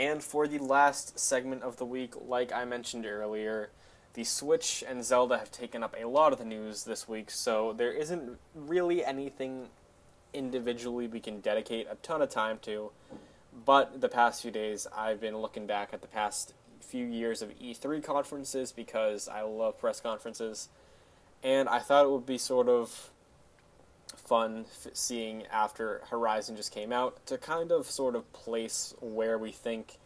And for the last segment of the week, like I mentioned earlier, the Switch and Zelda have taken up a lot of the news this week, so there isn't really anything individually we can dedicate a ton of time to. But the past few days, I've been looking back at the past few years of E3 conferences because I love press conferences, and I thought it would be sort of fun seeing after Horizon just came out to kind of sort of place where we think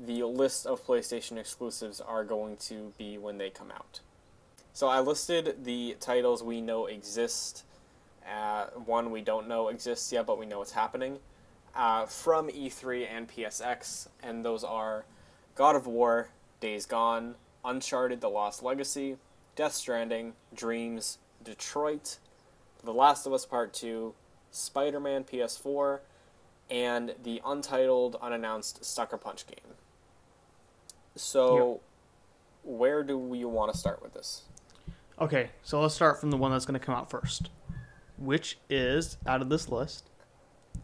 the list of PlayStation exclusives are going to be when they come out. So I listed the titles we know exist, one we don't know exists yet, but we know it's happening, from E3 and PSX, and those are God of War, Days Gone, Uncharted: The Lost Legacy, Death Stranding, Dreams, Detroit, The Last of Us Part 2, Spider-Man PS4, and the untitled, unannounced Sucker Punch game. So, Where do we want to start with this? Okay, so let's start from the one that's going to come out first, which is, out of this list,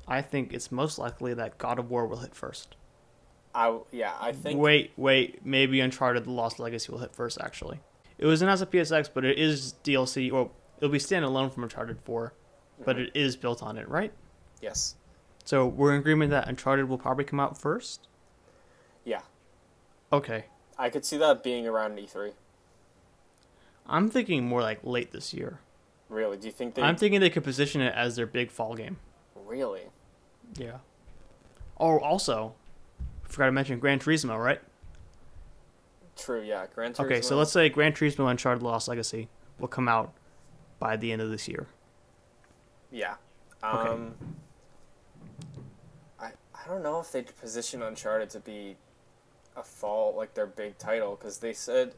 I think it's most likely that God of War will hit first. I think... Wait, maybe Uncharted: The Lost Legacy will hit first, actually. It was announced at PSX, but it is DLC, or it'll be standalone from Uncharted 4, but it is built on it, right? Yes. So we're in agreement that Uncharted will probably come out first? Yeah. Okay. I could see that being around E3. I'm thinking more like late this year. Really? Do you think they... I'm thinking they could position it as their big fall game. Really? Yeah. Oh, also, I forgot to mention Gran Turismo, right? True, yeah. Gran Turismo... Okay, so let's say Gran Turismo Uncharted: Lost Legacy will come out by the end of this year. Yeah. Okay. I don't know if they'd position Uncharted to be a fall, like their big title, because they said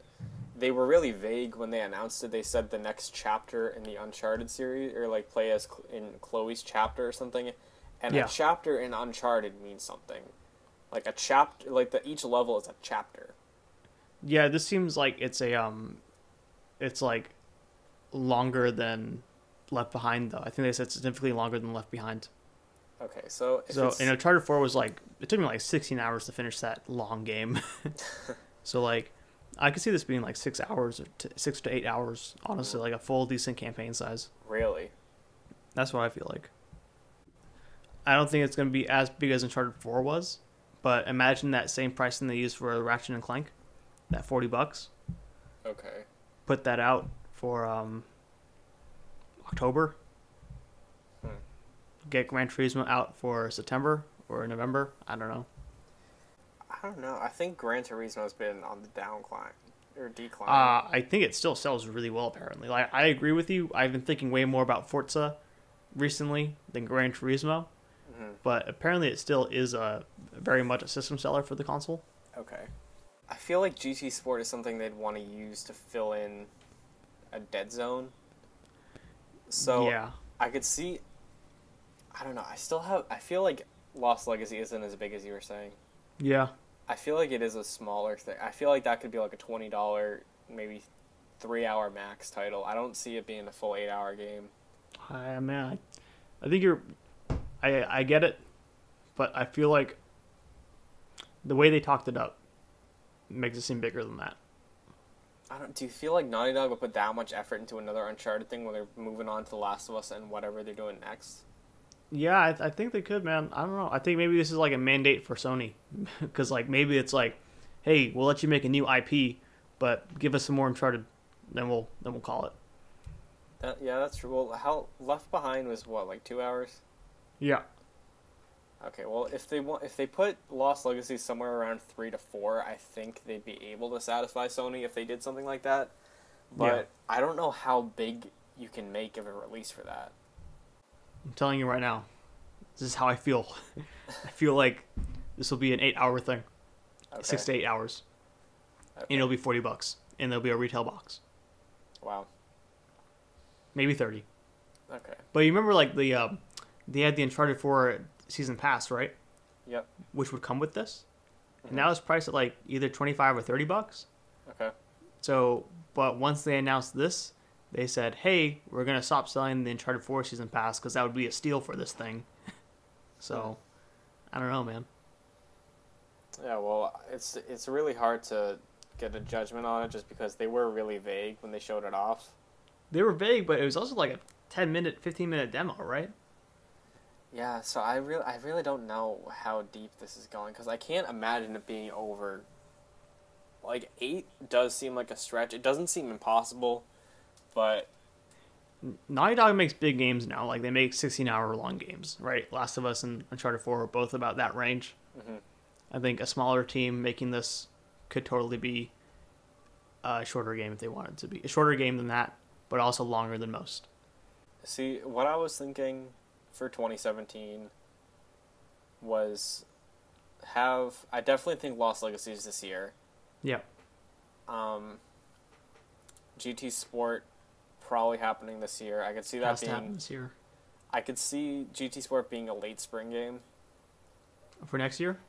they were really vague when they announced it. They said the next chapter in the Uncharted series, or like play as in Chloe's chapter or something, and a chapter in Uncharted means something. Like a chapter, like each level is a chapter. Yeah, this seems like it's it's like longer than Left Behind, though. I think they said significantly longer than Left Behind. Okay, so in Uncharted 4 was like, it took me like 16 hours to finish that long game. So like, I could see this being like 6 hours, or 6 to 8 hours, honestly, like a full decent campaign size. Really? That's what I feel like. I don't think it's going to be as big as Uncharted 4 was, but imagine that same pricing they used for Ratchet and Clank, that $40. Okay. Put that out for October. Get Gran Turismo out for September or November. I don't know. I think Gran Turismo has been on the decline. I think it still sells really well, apparently. Like, I agree with you. I've been thinking way more about Forza recently than Gran Turismo. But apparently it still is very much a system seller for the console. Okay. I feel like GT Sport is something they'd want to use to fill in a dead zone. So yeah. I could see... I don't know. I feel like Lost Legacy isn't as big as you were saying. Yeah. I feel like it is a smaller thing. I feel like that could be like a $20, maybe 3-hour max title. I don't see it being a full 8-hour game. Man, I think I get it, but I feel like the way they talked it up makes it seem bigger than that. Do you feel like Naughty Dog would put that much effort into another Uncharted thing when they're moving on to The Last of Us and whatever they're doing next? Yeah, I think they could, man. I don't know. I think maybe this is like a mandate for Sony. Because like maybe it's like, hey, we'll let you make a new IP, but give us some more Uncharted, then we'll call it. Yeah, that's true. Well, how Left Behind was what, like 2 hours? Yeah. Okay, well, if they put Lost Legacy somewhere around 3 to 4, I think they'd be able to satisfy Sony if they did something like that. But I don't know how big you can make of a release for that. I'm telling you right now, this is how I feel. I feel like this will be an 8-hour thing. Okay. 6 to 8 hours. Okay. And it'll be $40. And there'll be a retail box. Wow. Maybe 30. Okay. But you remember like they had the Uncharted 4 season pass, right? Yep. Which would come with this. And now it's priced at like either $25 or $30. Okay. So, but once they announced this, they said, hey, we're going to stop selling the Uncharted 4 season pass because that would be a steal for this thing. So, I don't know, man. Yeah, well, it's really hard to get a judgment on it just because they were really vague when they showed it off. They were vague, but it was also like a 10-minute, 15-minute demo, right? Yeah, so I really don't know how deep this is going because I can't imagine it being over. Like 8 does seem like a stretch. It doesn't seem impossible, but Naughty Dog makes big games now. Like, they make 16-hour long games, right? Last of Us and Uncharted 4 are both about that range. mhm. I think a smaller team making this could totally be a shorter game if they wanted to be. A shorter game than that, but also longer than most. See, what I was thinking for 2017 was I definitely think Lost Legacy is this year. Yeah. GT Sport probably happening this year. I could see that Has to being. happen this year. I could see GT Sport being a late spring game. For next year?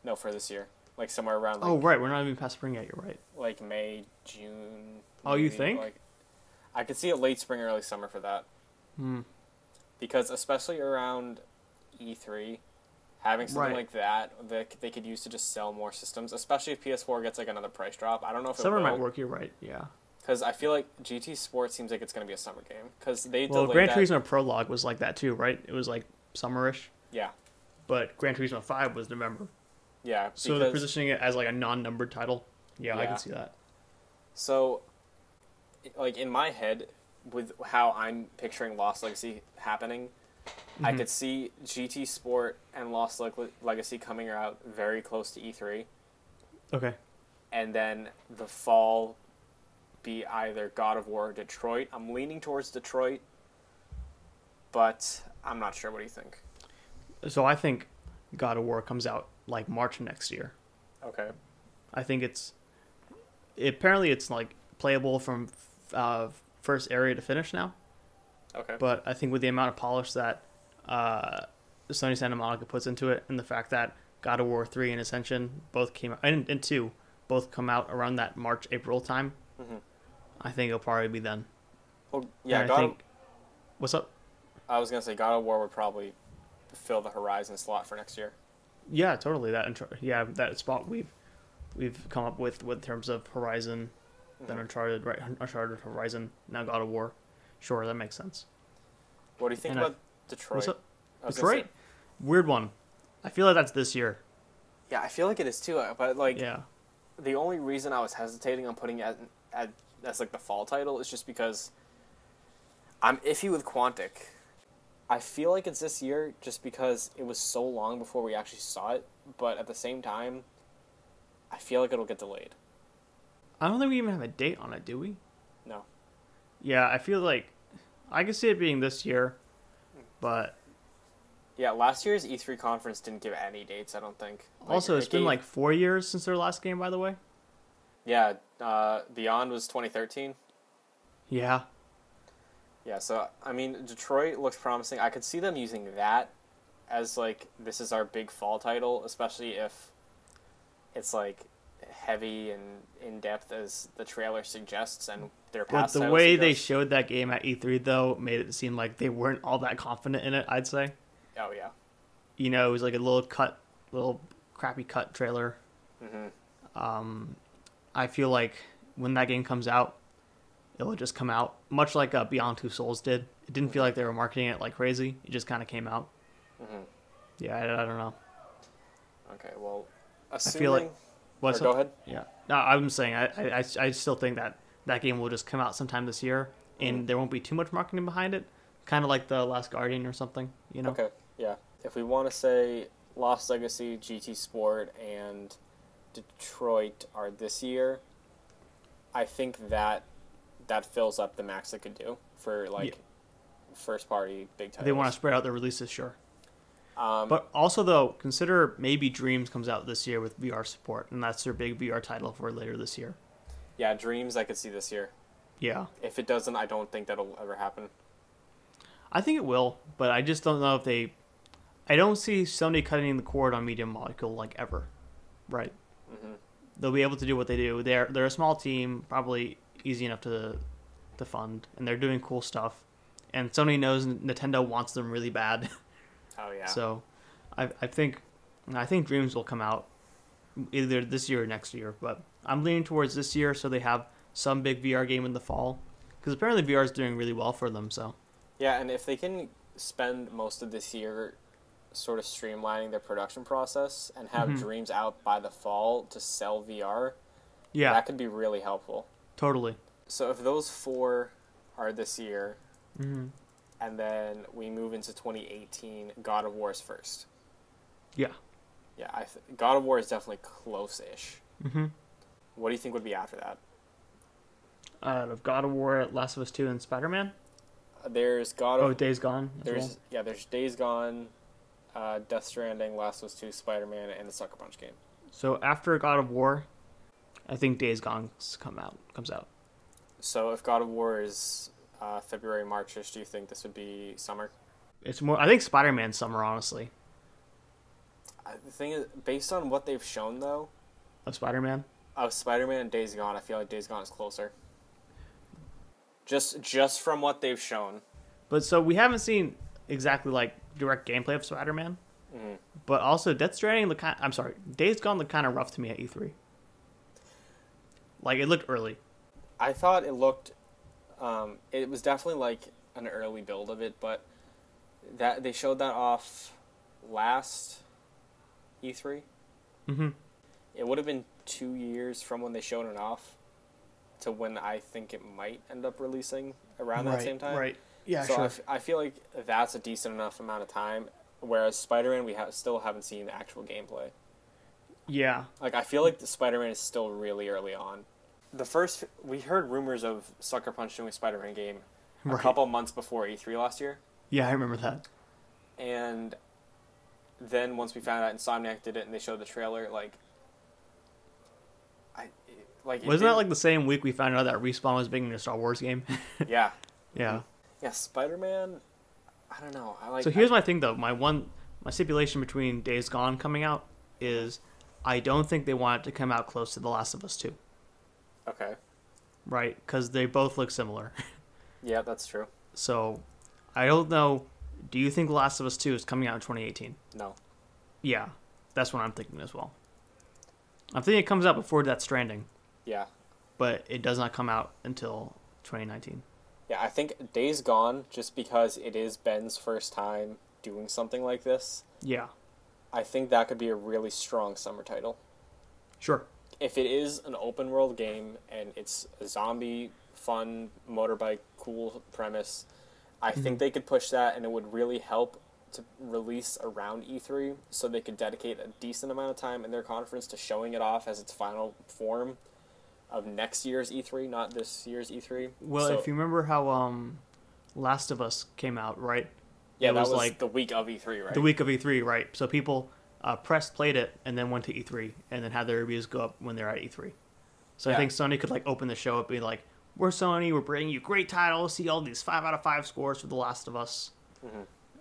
No, for this year, like somewhere around. Like, Oh, right. We're not even past spring yet. You're right. like May, June. Oh, you maybe. think? Like, I could see it late spring, early summer for that. Because especially around E3, having something Right. like that they could use to just sell more systems, especially if PS4 gets like another price drop. I don't know if Summer it will. might work. You're right. Yeah. Because I feel like GT Sport seems like it's going to be a summer game. Because they Well, delayed Gran that. Turismo Prologue was like that too, right? It was like summerish. Yeah. But Gran Turismo 5 was November. Yeah. So they're positioning it as like a non-numbered title. Yeah, I Yeah. can see that. So, like in my head, with how I'm picturing Lost Legacy happening, I could see GT Sport and Lost Legacy coming out very close to E3, Okay. and then the fall be either God of War or Detroit. I'm leaning towards Detroit, but I'm not sure. What do you think? So I think God of War comes out like March next year. Okay. I think apparently it's like playable from first area to finish now. Okay. But I think with the amount of polish that Sony Santa Monica puts into it, and the fact that God of War 3 and Ascension both came out, and 2 both come out around that March, April time, I think it'll probably be then. Well, yeah. And what's up? I was gonna say God of War would probably fill the Horizon slot for next year. Yeah, totally. That spot we've come up with in terms of Horizon, then Uncharted, right? Uncharted, Horizon, now God of War. Sure, that makes sense. What do you think And about Detroit? What's up? I was gonna Detroit? say- Weird one. I feel like that's this year. Yeah, I feel like it is too. But like, Yeah. the only reason I was hesitating on putting it as like the fall title is just because I'm iffy with Quantic. I feel like it's this year just because it was so long before we actually saw it, but at the same time, I feel like it'll get delayed. I don't think we even have a date on it, do we? No. Yeah, I feel like I could see it being this year, but Yeah, last year's E3 conference didn't give any dates, I don't think. also it's it been gave- like 4 years since their last game, by the way. Yeah, Beyond was 2013. Yeah. Yeah, so, I mean, Detroit looks promising. I could see them using that as, like, this is our big fall title, especially if it's, like, heavy and in-depth as the trailer suggests and their But past the title way they suggests. showed that game at E3, though, made it seem like they weren't all that confident in it, I'd say. Oh, yeah. You know, it was like a little crappy cut trailer. Mm-hmm. I feel like when that game comes out, it'll just come out, much like Beyond Two Souls did. It didn't feel like they were marketing it like crazy. It just kind of came out. Mm-hmm. Yeah, I don't know. Okay, well, I assuming... feel like... What's Go up? ahead. Yeah. No, I'm saying I still think that game will just come out sometime this year, and there won't be too much marketing behind it. Kind of like The Last Guardian or something, you know? Okay, yeah. If we want to say Lost Legacy, GT Sport, and Detroit are this year, I think that fills up the max it could do for, like, first-party big titles. They want to spread out their releases, sure. Um, But also, though, consider maybe Dreams comes out this year with VR support, and that's their big VR title for later this year. yeah, Dreams I could see this year. Yeah. If it doesn't, I don't think that'll ever happen. I think it will, but I just don't know if they... I don't see Sony cutting the cord on Media Molecule, like, ever. Right? Mm-hmm. They'll be able to do what they do. They're a small team, probably easy enough to fund, and they're doing cool stuff. And Sony knows Nintendo wants them really bad. Oh, yeah. So I think Dreams will come out either this year or next year. But I'm leaning towards this year, so they have some big VR game in the fall, because apparently VR is doing really well for them. So Yeah, and if they can spend most of this year sort of streamlining their production process and have Dreams out by the fall to sell VR, yeah, that could be really helpful. totally. So if those 4 are this year, and then we move into 2018, God of War is first. Yeah. Yeah, God of War is definitely close-ish. Mm-hmm. What do you think would be after that? Out of God of War, Last of Us 2, and Spider-Man? There's God of... Days Gone as well? Yeah, there's Days Gone, Death Stranding, Last of Us 2, Spider-Man, and the Sucker Punch game. So after God of War, I think Days Gone comes out. So if God of War is February, March-ish, do you think this would be summer? It's more. I think Spider-Man's summer, honestly. The thing is, based on what they've shown, though... Of Spider-Man? Of Spider-Man and Days Gone, I feel like Days Gone is closer. Just from what they've shown. But so we haven't seen exactly, like, direct gameplay of Spider-Man. Mm-hmm. But also, Death Stranding Days Gone looked kind of rough to me at E3. Like, it looked early. I thought it looked... it was definitely, like, an early build of it, but that they showed that off last E3. Mm-hmm. It would have been 2 years from when they showed it off to when I think it might end up releasing around that same time. Right. Yeah, so sure. I feel like that's a decent enough amount of time, whereas Spider-Man, we still haven't seen actual gameplay. Yeah. Like, I feel like the Spider-Man is still really early on. We heard rumors of Sucker Punch doing a Spider-Man game a couple months before E3 last year. Yeah, I remember that. And then once we found out Insomniac did it and they showed the trailer, wasn't that like the same week we found out that Respawn was making a Star Wars game? Yeah. Yeah. Yeah, Spider-Man, I don't know. So here's my thing, though. My stipulation between Days Gone coming out is I don't think they want it to come out close to The Last of Us 2. Okay. Right? Because they both look similar. Yeah, that's true. So I don't know. Do you think The Last of Us 2 is coming out in 2018? No. Yeah. That's what I'm thinking as well. I'm thinking it comes out before Death Stranding. Yeah. But it does not come out until 2019. Yeah, I think Days Gone, just because it is Ben's first time doing something like this. Yeah. I think that could be a really strong summer title. Sure. If it is an open world game and it's a zombie, fun, motorbike, cool premise, I think they could push that and it would really help to release around E3 so they could dedicate a decent amount of time in their conference to showing it off as its final form of next year's E3, not this year's E3. Well, if you remember how Last of Us came out, right? Yeah, that was like the week of E3, right? The week of E3, right. So people played it, and then went to E3, and then had their reviews go up when they're at E3. So I think Sony could like open the show up and be like, we're Sony, we're bringing you great titles, see all these 5 out of 5 scores for The Last of Us,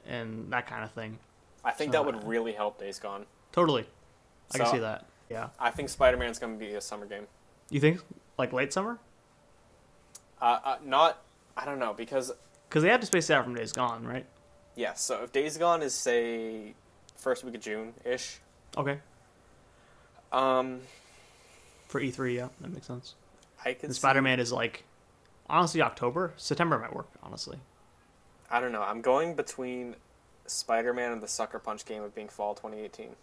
and that kind of thing. I think that would really help Days Gone. Totally. I can see that. Yeah. I think Spider-Man's going to be a summer game. You think? Like late summer? Not, I don't know, because they have to space it out from Days Gone, right? Yeah, so if Days Gone is, say, first week of June-ish. Okay. For E3, yeah, that makes sense. The Spider-Man is like, honestly, October. September might work, honestly. I don't know. I'm going between Spider-Man and the Sucker Punch game of being fall 2018.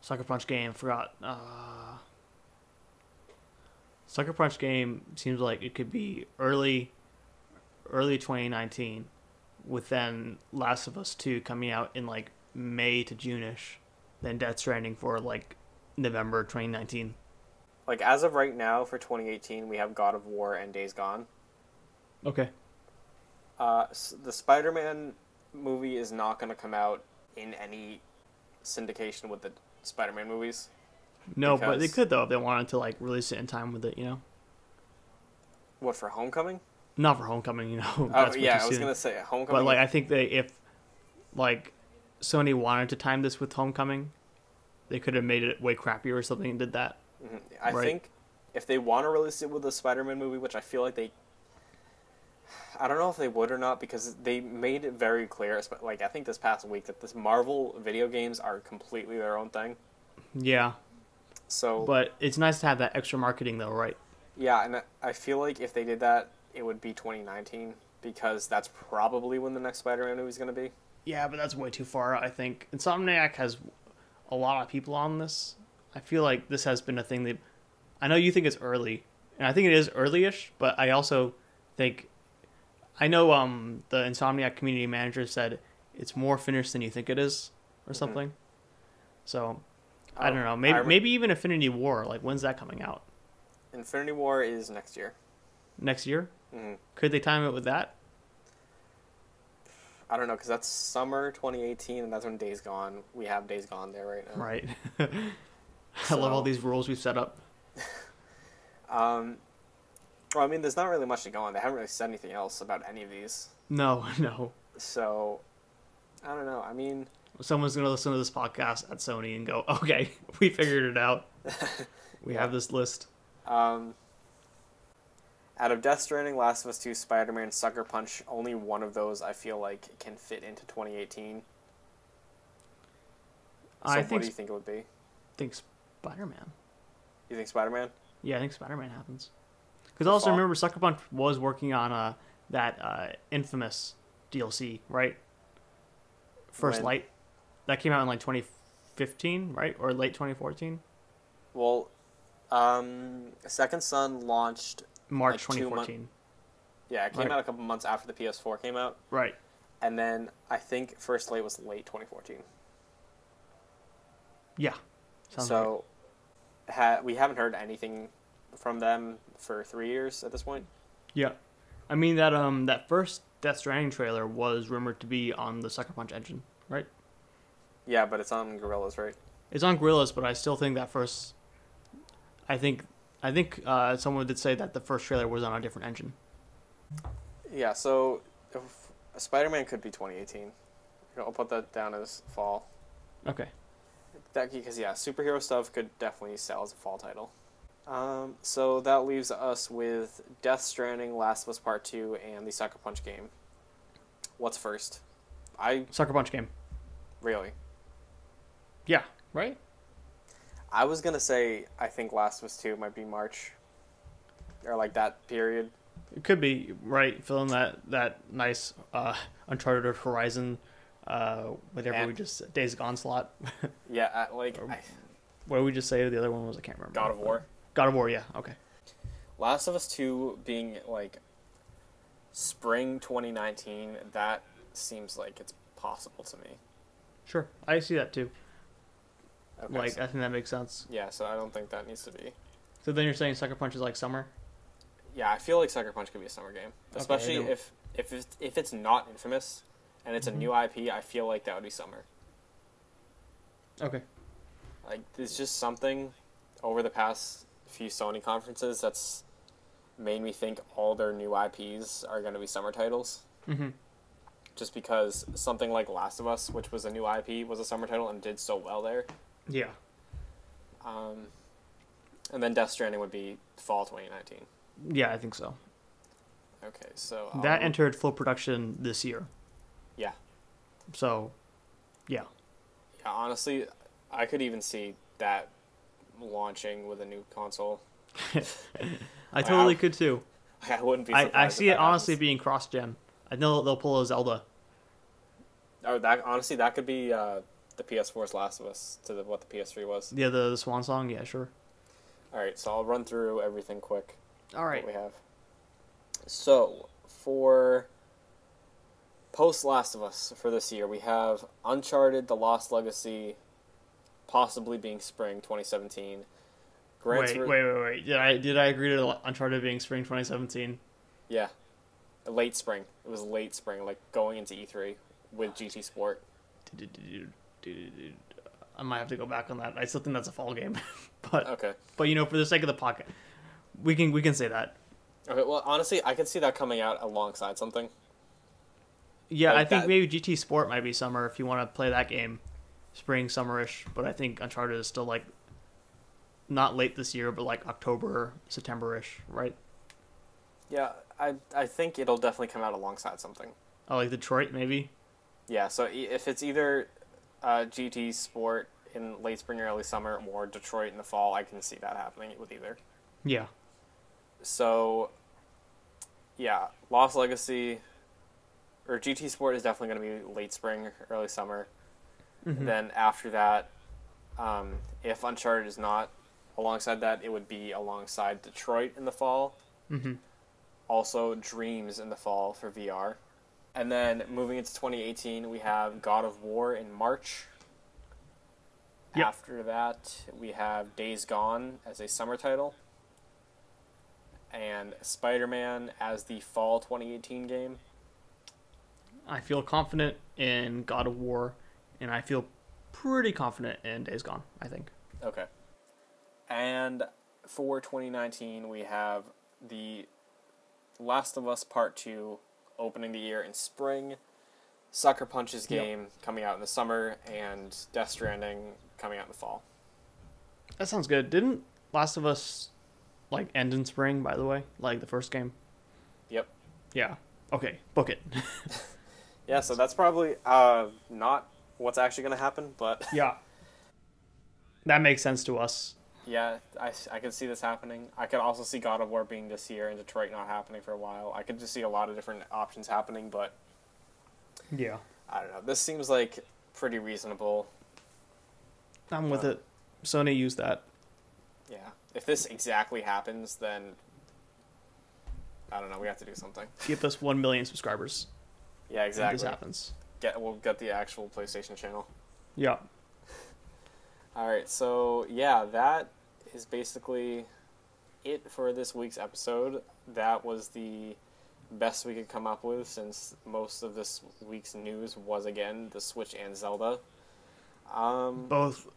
Sucker Punch game, forgot. Sucker Punch game seems like it could be early 2019, with then Last of Us 2 coming out in like May to June-ish, then Death Stranding for like November 2019. Like, as of right now, for 2018, we have God of War and Days Gone. Okay. The Spider-Man movie is not going to come out in any syndication with the Spider-Man movies. No, but they could, though, if they wanted to like release it in time with it, you know? What, for Homecoming? Not for Homecoming, you know. Oh, yeah, I was going to say Homecoming. But, like, I think if, like, Sony wanted to time this with Homecoming, they could have made it way crappier or something and did that. I think if they want to release it with a Spider-Man movie, which I feel like they... I don't know if they would or not because they made it very clear, like I think this past week, that this Marvel video games are completely their own thing. Yeah. So, but it's nice to have that extra marketing, though, right? Yeah, and I feel like if they did that, it would be 2019 because that's probably when the next Spider-Man movie is going to be. Yeah, but that's way too far. I think Insomniac has a lot of people on this. I feel like this has been a thing that I know you think it's early, and I think it is early-ish, but I also think I know the Insomniac community manager said it's more finished than you think it is, or something. So I don't know. Maybe even Infinity War. Like, when's that coming out? Infinity War is next year. Next year? Mm-hmm. Could they time it with that? I don't know, because that's summer 2018, and that's when Days Gone. We have Days Gone there right now. Right. I love all these rules we've set up. Well, I mean, there's not really much to go on. They haven't really said anything else about any of these. No. So, I don't know. I mean... Someone's going to listen to this podcast at Sony and go, okay, we figured it out. We have this list. Out of Death Stranding, Last of Us 2, Spider-Man, Sucker Punch, only one of those I feel like can fit into 2018. So what do you think it would be? I think Spider-Man. You think Spider-Man? Yeah, I think Spider-Man happens. Because also remember, Sucker Punch was working on that Infamous DLC, right? First Light. That came out in like 2015, right? Or late 2014? Well, Second Son launched... March 2014. Yeah, it came out a couple months after the PS4 came out. Right. And then I think First Light was late 2014. Yeah. So we haven't heard anything from them for 3 years at this point. Yeah. I mean, that first Death Stranding trailer was rumored to be on the Sucker Punch engine, right? Yeah, but it's on Guerrillas, right? It's on Guerrillas, but I still think that first... I think someone did say that the first trailer was on a different engine. Yeah, so Spider-Man could be 2018. I'll put that down as fall. Okay. Because superhero stuff could definitely sell as a fall title. So that leaves us with Death Stranding, Last of Us Part 2, and the Sucker Punch game. What's first? Sucker Punch game. Really? Yeah. Right? I was going to say I think Last of Us 2 might be March. Or like that period. It could be, right? Fill in that nice Uncharted Horizon whatever we just... Days Gone slot. Yeah, what did we just say the other one was? I can't remember. God of War. God of War, yeah. Okay. Last of Us 2 being like spring 2019, that seems like it's possible to me. Sure. I see that too. Okay, I think that makes sense. Yeah, so I don't think that needs to be. So then you're saying Sucker Punch is like summer? Yeah, I feel like Sucker Punch could be a summer game. Especially if it's not Infamous and it's a new IP, I feel like that would be summer. Okay. Like, there's just something over the past few Sony conferences that's made me think all their new IPs are going to be summer titles. Mm-hmm. Just because something like Last of Us, which was a new IP, was a summer title and did so well there. Yeah. And then Death Stranding would be fall 2019. Yeah, I think so. Okay, so... that entered full production this year. Yeah. So, yeah. Yeah, honestly, I could even see that launching with a new console. I totally could too. I wouldn't be surprised. I see it honestly being cross-gen. I know they'll pull a Zelda. Oh, that could be the PS4's Last of Us to what the PS3 was. Yeah, the Swan Song. Yeah, sure. All right, so I'll run through everything quick. All right. What we have. So for post Last of Us for this year, we have Uncharted: The Lost Legacy, possibly being spring 2017. Wait. Did I agree to Uncharted being spring 2017? Yeah. Late spring. It was late spring, like going into E3 with GT Sport. I might have to go back on that. I still think that's a fall game. But okay. But for the sake of the pocket, we can say that. Okay, well honestly I could see that coming out alongside something. Yeah, like I think maybe GT Sport might be summer if you want to play that game. Spring, summerish, but I think Uncharted is still like not late this year, but like October, September-ish, right? Yeah, I think it'll definitely come out alongside something. Oh, like Detroit, maybe? Yeah, so if it's either GT Sport in late spring or early summer or Detroit in the fall, I can see that happening with either. Yeah. So, yeah, Lost Legacy or GT Sport is definitely going to be late spring, early summer. Mm-hmm. Then after that, if Uncharted is not alongside that, it would be alongside Detroit in the fall. Mm-hmm. Also, Dreams in the fall for VR. And then moving into 2018, we have God of War in March. Yep. After that, we have Days Gone as a summer title. And Spider-Man as the fall 2018 game. I feel confident in God of War, and I feel pretty confident in Days Gone, I think. Okay. And for 2019, we have the Last of Us Part 2 opening the year in spring, Sucker Punch's game coming out in the summer, and Death Stranding coming out in the fall. That sounds good. Didn't Last of Us end in spring, by the way? Like the first game? Yep. Yeah. Okay, book it. Yeah, so that's probably not what's actually going to happen, but... Yeah. That makes sense to us. Yeah, I could see this happening. I could also see God of War being this year and Detroit not happening for a while. I could just see a lot of different options happening, but... Yeah. I don't know. This seems like pretty reasonable. I'm with it. Sony used that. Yeah. If this exactly happens, then... I don't know. We have to do something. Give us 1 million subscribers. Yeah, exactly. If this happens. We'll get the actual PlayStation channel. Yeah. Alright, so yeah, that is basically it for this week's episode. That was the best we could come up with since most of this week's news was, again, the Switch and Zelda. Both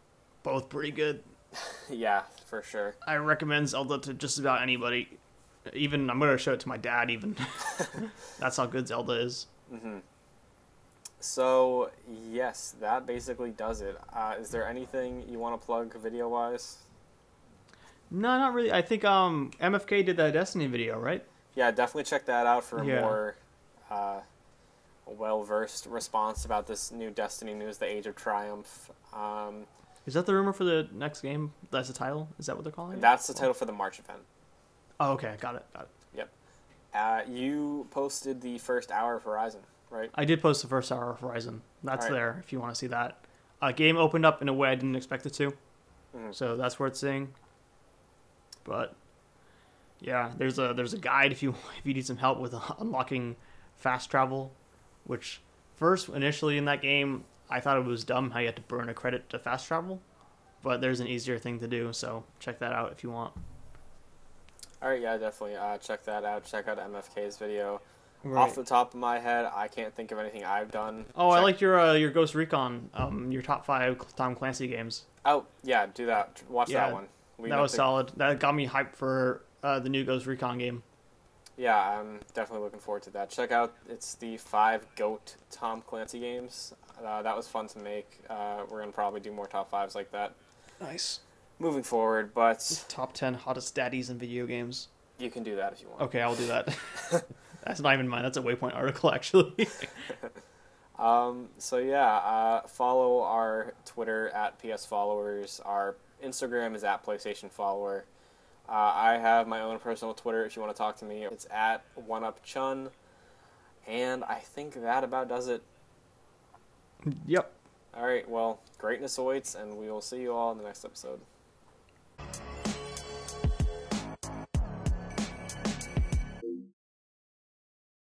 pretty good. Yeah, for sure. I recommend Zelda to just about anybody. Even, I'm going to show it to my dad, even. That's how good Zelda is. Mm-hmm. So, yes, that basically does it. Is there anything you want to plug video-wise? No, not really. I think MFK did that Destiny video, right? Yeah, definitely check that out for a more well-versed response about this new Destiny news, The Age of Triumph. Is that the rumor for the next game? That's the title? Is that what they're calling it? That's the title for the March event. Oh, okay. Got it. Yep. You posted the first hour of Horizon, right? I did post the first hour of Horizon. That's right there if you want to see that. Game opened up in a way I didn't expect it to. Mm-hmm. So that's worth seeing. But yeah, there's a guide if you need some help with unlocking fast travel, which first initially in that game I thought it was dumb how you had to burn a credit to fast travel, but there's an easier thing to do, so check that out if you want. Alright, yeah, definitely. Check that out. Check out MFK's video. Right. Off the top of my head, I can't think of anything I've done. Oh, I like your Ghost Recon, your top 5 Tom Clancy games. Oh, yeah, do that. Watch that one. That was solid. That got me hyped for the new Ghost Recon game. Yeah, I'm definitely looking forward to that. Check out, it's the 5 GOAT Tom Clancy games. That was fun to make. We're going to probably do more top 5s like that. Nice. Moving forward, but... Top 10 hottest daddies in video games. You can do that if you want. Okay, I'll do that. That's not even mine. That's a Waypoint article, actually. So yeah, follow our Twitter at PSFollowers. Our Instagram is at PlaystationFollower. I have my own personal Twitter if you want to talk to me. It's at OneUpChun. And I think that about does it. Yep. Alright, well, greatness awaits, and we will see you all in the next episode.